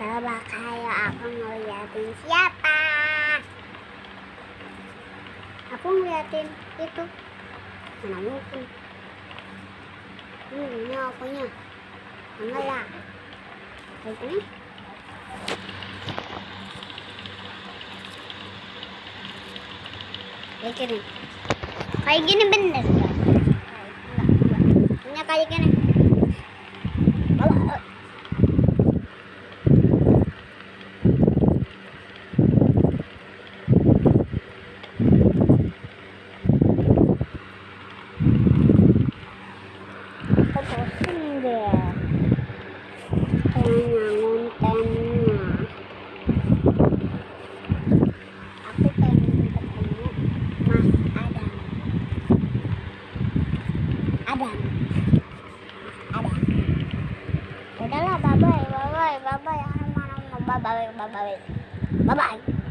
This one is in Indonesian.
Coba kayak aku ngeliatin siapa? Aku ngeliatin itu. Mana mungkin? Ini apanya? Enggak lah. Kayak gini. Kayak gini bener. Enggak kayak gini. Pusing deh kayaknya ngontennya. Aku pengen ketemu Mas Adam. Udahlah, bye bye. Bye bye.